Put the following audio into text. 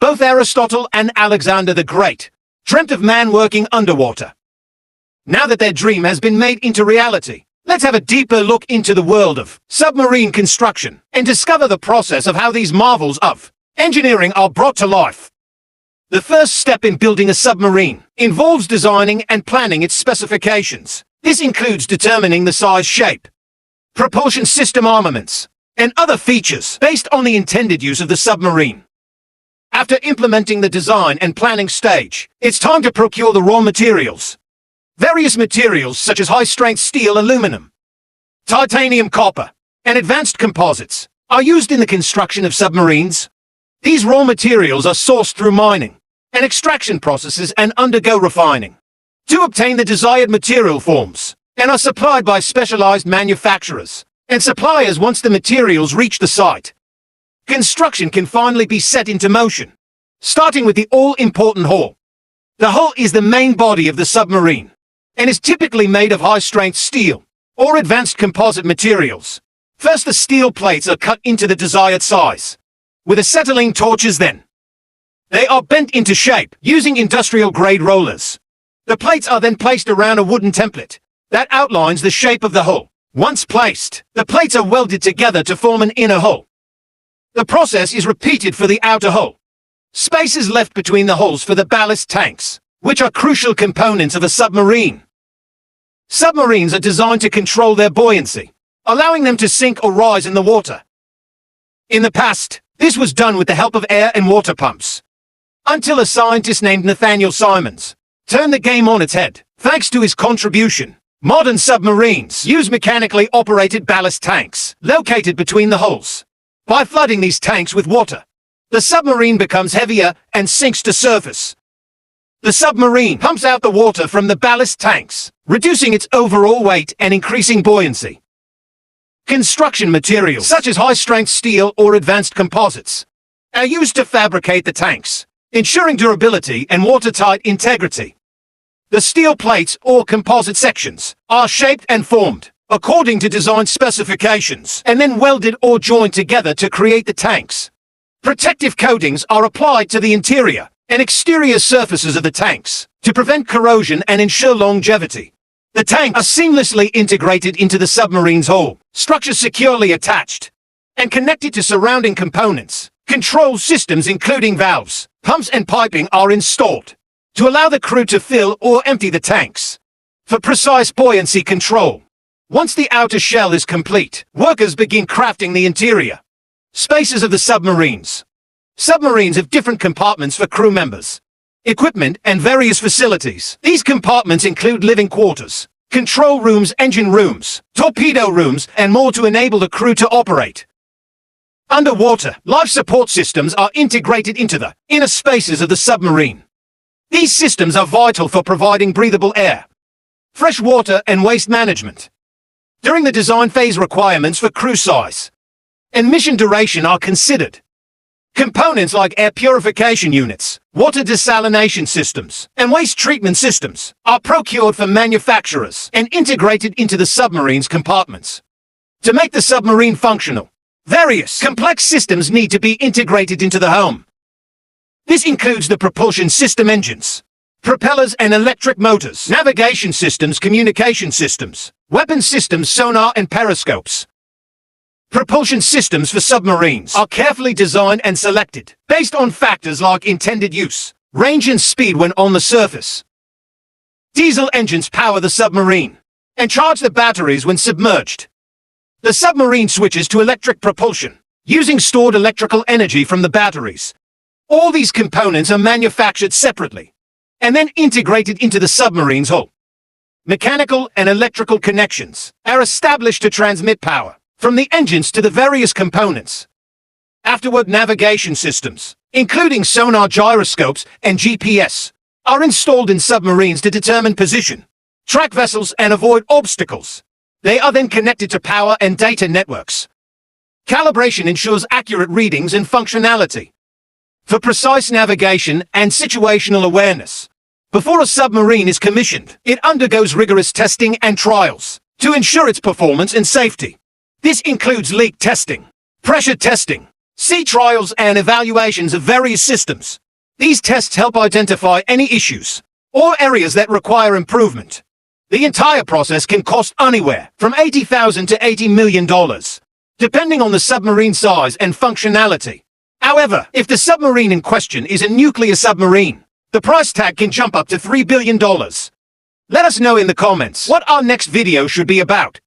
Both Aristotle and Alexander the Great dreamt of man working underwater. Now that their dream has been made into reality, let's have a deeper look into the world of submarine construction and discover the process of how these marvels of engineering are brought to life. The first step in building a submarine involves designing and planning its specifications. This includes determining the size, shape, propulsion system, armaments, and other features based on the intended use of the submarine. After implementing the design and planning stage, it's time to procure the raw materials. Various materials such as high-strength steel, aluminum, titanium, copper, and advanced composites are used in the construction of submarines. These raw materials are sourced through mining and extraction processes and undergo refining to obtain the desired material forms, and are supplied by specialized manufacturers and suppliers once the materials reach the site. Construction can finally be set into motion, starting with the all-important hull. The hull is the main body of the submarine and is typically made of high-strength steel or advanced composite materials. First, the steel plates are cut into the desired size with acetylene torches. Then they are bent into shape using industrial-grade rollers. The plates are then placed around a wooden template that outlines the shape of the hull. Once placed, the plates are welded together to form an inner hull. The process is repeated for the outer hull. Space is left between the hulls for the ballast tanks, which are crucial components of a submarine. Submarines are designed to control their buoyancy, allowing them to sink or rise in the water. In the past, this was done with the help of air and water pumps, until a scientist named Nathaniel Simons turned the game on its head. Thanks to his contribution, modern submarines use mechanically operated ballast tanks located between the hulls. By flooding these tanks with water, the submarine becomes heavier and sinks to surface. The submarine pumps out the water from the ballast tanks, reducing its overall weight and increasing buoyancy. Construction materials such as high-strength steel or advanced composites are used to fabricate the tanks, ensuring durability and watertight integrity. The steel plates or composite sections are shaped and formed according to design specifications and then welded or joined together to create the tanks. Protective coatings are applied to the interior and exterior surfaces of the tanks to prevent corrosion and ensure longevity. The tanks are seamlessly integrated into the submarine's hull, structures securely attached and connected to surrounding components. Control systems including valves, pumps and piping are installed to allow the crew to fill or empty the tanks for precise buoyancy control. Once the outer shell is complete, workers begin crafting the interior spaces of the submarines. Submarines have different compartments for crew members, equipment, and various facilities. These compartments include living quarters, control rooms, engine rooms, torpedo rooms, and more to enable the crew to operate. Underwater, life support systems are integrated into the inner spaces of the submarine. These systems are vital for providing breathable air, fresh water, and waste management. During the design phase, requirements for crew size and mission duration are considered. Components like air purification units, water desalination systems, and waste treatment systems are procured from manufacturers and integrated into the submarine's compartments. To make the submarine functional, various complex systems need to be integrated into the hull. This includes the propulsion system, engines, propellers and electric motors, navigation systems, communication systems, weapon systems, sonar and periscopes. Propulsion systems for submarines are carefully designed and selected based on factors like intended use, range and speed when on the surface. Diesel engines power the submarine and charge the batteries when submerged. The submarine switches to electric propulsion using stored electrical energy from the batteries. All these components are manufactured separately and then integrated into the submarine's hull. Mechanical and electrical connections are established to transmit power from the engines to the various components. Afterward, navigation systems, including sonar, gyroscopes, and GPS, are installed in submarines to determine position, track vessels, and avoid obstacles. They are then connected to power and data networks. Calibration ensures accurate readings and functionality for precise navigation and situational awareness. Before a submarine is commissioned, it undergoes rigorous testing and trials to ensure its performance and safety. This includes leak testing, pressure testing, See trials and evaluations of various systems. These tests help identify any issues or areas that require improvement. The entire process can cost anywhere from $80,000 to $80 million, depending on the submarine size and functionality. However, if the submarine in question is a nuclear submarine, the price tag can jump up to $3 billion. Let us know in the comments what our next video should be about.